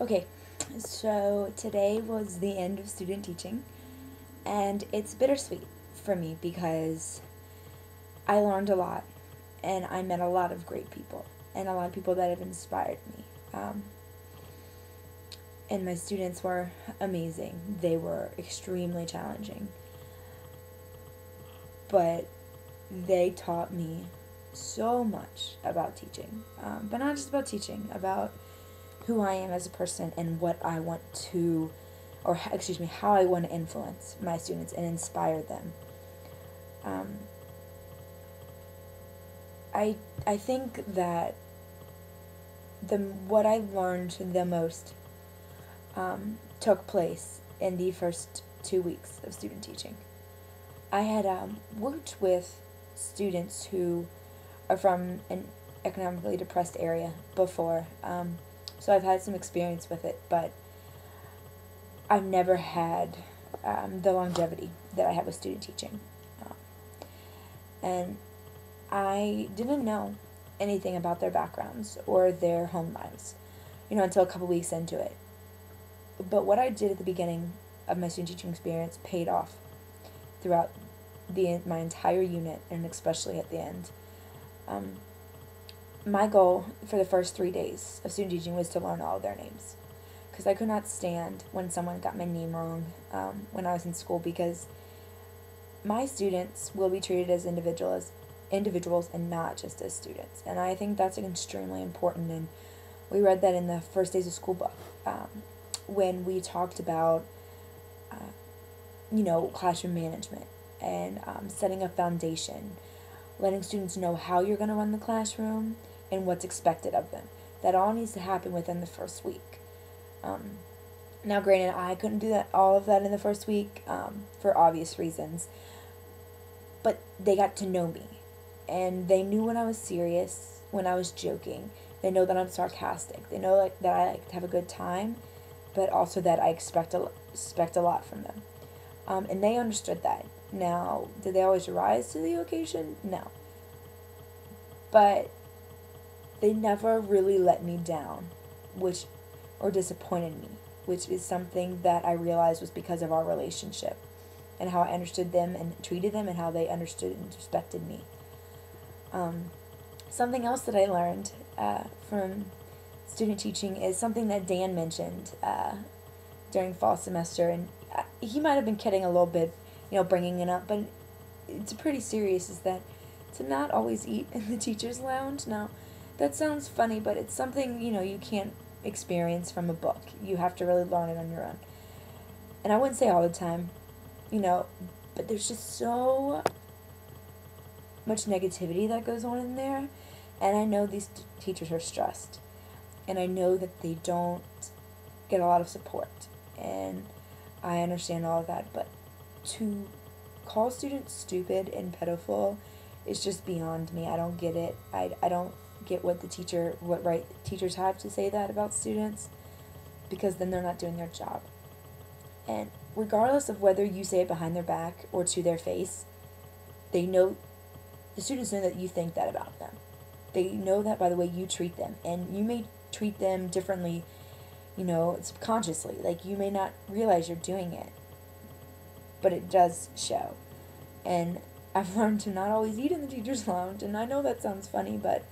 Okay, so today was the end of student teaching, and it's bittersweet for me because I learned a lot and I met a lot of great people and a lot of people that have inspired me. And my students were amazing. They were extremely challenging, but they taught me so much about teaching, but not just about teaching, about who I am as a person and what I want to, or excuse me, how I want to influence my students and inspire them. Um, I I think that what I learned the most took place in the first 2 weeks of student teaching. I had worked with students who are from an economically depressed area before, so I've had some experience with it, but I've never had the longevity that I have with student teaching. Um, and I didn't know anything about their backgrounds or their home lives, until a couple weeks into it. But what I did at the beginning of my student teaching experience paid off throughout my entire unit, and especially at the end. Um, my goal for the first 3 days of student teaching was to learn all of their names, because I could not stand when someone got my name wrong when I was in school, because my students will be treated as individuals and not just as students. And I think that's extremely important. And we read that in the first days of school book when we talked about, classroom management and setting a foundation, letting students know how you're going to run the classroom and what's expected of them. That all needs to happen within the first week. Now, granted, I couldn't do all of that in the first week for obvious reasons, but they got to know me, and they knew when I was serious, when I was joking. They know that I'm sarcastic. They know that I like to have a good time, but also that I expect a lot from them. And they understood that. Now, did they always rise to the occasion? No. But they never really let me down, or disappointed me, which is something that I realized was because of our relationship and how I understood them and treated them and how they understood and respected me. Something else that I learned from student teaching is something that Dan mentioned during fall semester, and he might have been kidding a little bit, bringing it up, but it's pretty serious, is that to not always eat in the teacher's lounge. Now, that sounds funny, but it's something, you can't experience from a book. You have to really learn it on your own. And I wouldn't say all the time, but there's just so much negativity that goes on in there, and I know these teachers are stressed, and I know that they don't get a lot of support, and I understand all of that, but to call students stupid and pedophile is just beyond me. I don't get it. I don't get what right teachers have to say that about students, because then they're not doing their job. And regardless of whether you say it behind their back or to their face, the students know that you think that about them. They know that by the way you treat them, and you may treat them differently, subconsciously. Like, you may not realize you're doing it, but it does show. And I've learned to not always eat in the teacher's lounge, and I know that sounds funny, but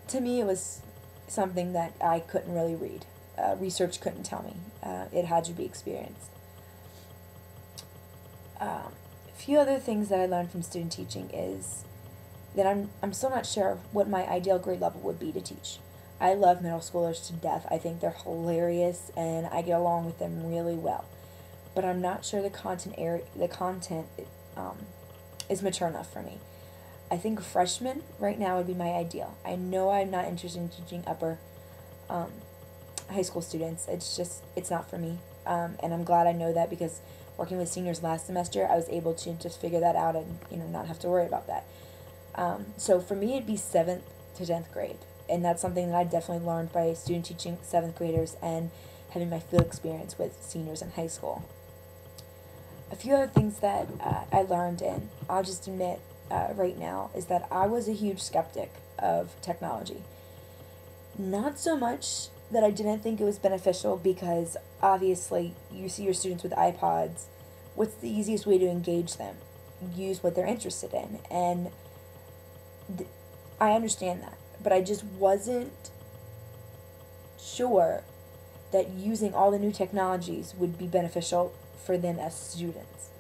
to me it was something that I couldn't really read. Research couldn't tell me. It had to be experienced. A few other things that I learned from student teaching is that I'm still not sure what my ideal grade level would be to teach. I love middle schoolers to death. I think they're hilarious, and I get along with them really well. But I'm not sure the content is mature enough for me. I think freshmen right now would be my ideal. I know I'm not interested in teaching upper high school students. It's not for me. And I'm glad I know that, because working with seniors last semester, I was able to just figure that out and, not have to worry about that. So for me, it'd be 7th to 10th grade. And that's something that I definitely learned by student teaching 7th graders and having my field experience with seniors in high school. A few other things that I learned, and I'll just admit right now, is that I was a huge skeptic of technology. Not so much that I didn't think it was beneficial because obviously you see your students with iPods. What's the easiest way to engage them? Use what they're interested in. And I understand that. But I just wasn't sure that using all the new technologies would be beneficial for them as students.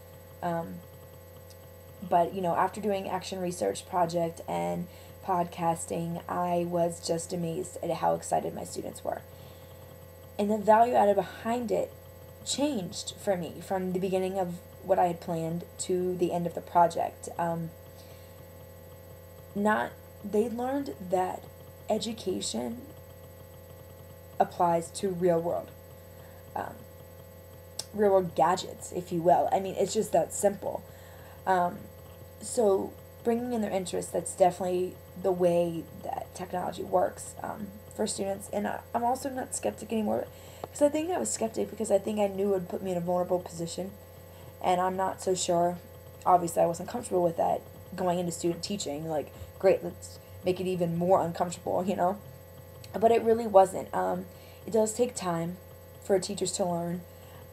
But, after doing action research project and podcasting, I was just amazed at how excited my students were. And the value added behind it changed for me from the beginning of what I had planned to the end of the project. They learned that education applies to real world gadgets, if you will. I mean, it's just that simple. So bringing in their interest, that's definitely the way that technology works for students. And I'm also not skeptic anymore, because I think I was skeptic because I think I knew it would put me in a vulnerable position, and I'm not so sure. Obviously, I wasn't comfortable with that going into student teaching. Like, great, let's make it even more uncomfortable, But it really wasn't. It does take time for teachers to learn,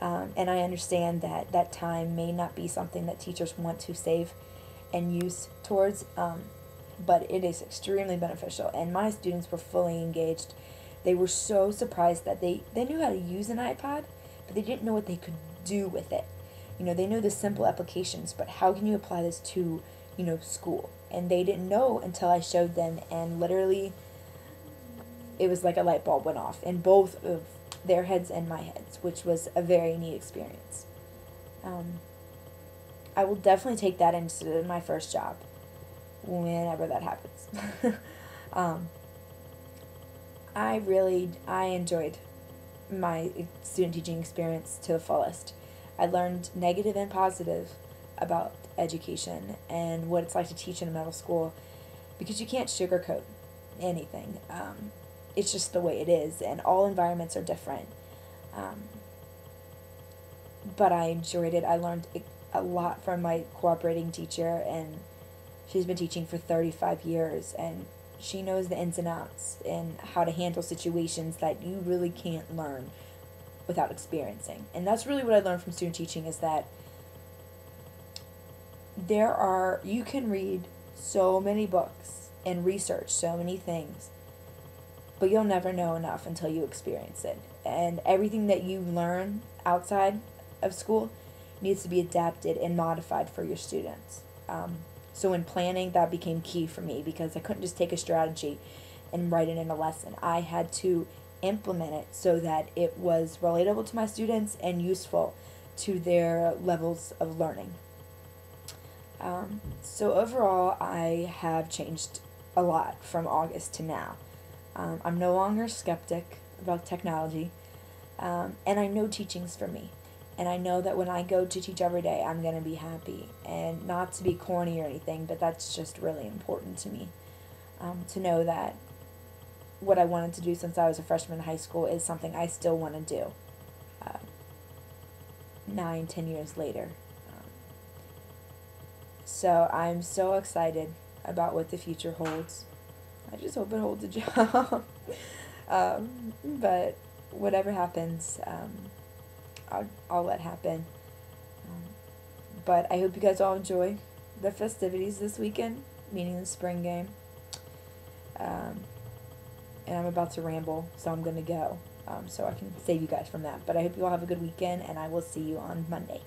and I understand that that time may not be something that teachers want to save and use towards, but it is extremely beneficial, and my students were fully engaged. They were so surprised that they knew how to use an iPod, but they didn't know what they could do with it. They know the simple applications, but how can you apply this to, school? And they didn't know until I showed them, and literally it was like a light bulb went off in both of their heads and my heads, which was a very neat experience. I will definitely take that into my first job, whenever that happens. I enjoyed my student teaching experience to the fullest. I learned negative and positive about education and what it's like to teach in a middle school, because you can't sugarcoat anything. It's just the way it is, and all environments are different. But I enjoyed it. I learned a lot from my cooperating teacher, and she's been teaching for 35 years, and she knows the ins and outs and how to handle situations that you really can't learn without experiencing. And that's really what I learned from student teaching, is that you can read so many books and research so many things, but you'll never know enough until you experience it. And everything that you learn outside of school needs to be adapted and modified for your students. So in planning, that became key for me, because I couldn't just take a strategy and write it in a lesson. I had to implement it so that it was relatable to my students and useful to their levels of learning. So overall, I have changed a lot from August to now. I'm no longer a skeptic about technology, and I know teaching's for me. And I know that when I go to teach every day, I'm going to be happy. And not to be corny or anything, but that's just really important to me. To know that what I wanted to do since I was a freshman in high school is something I still want to do 9-10 years later. So I'm so excited about what the future holds. I just hope it holds a job. But whatever happens, I'll let happen. But I hope you guys all enjoy the festivities this weekend, meaning the spring game. And I'm about to ramble, so I'm going to go, so I can save you guys from that. But I hope you all have a good weekend, and I will see you on Monday.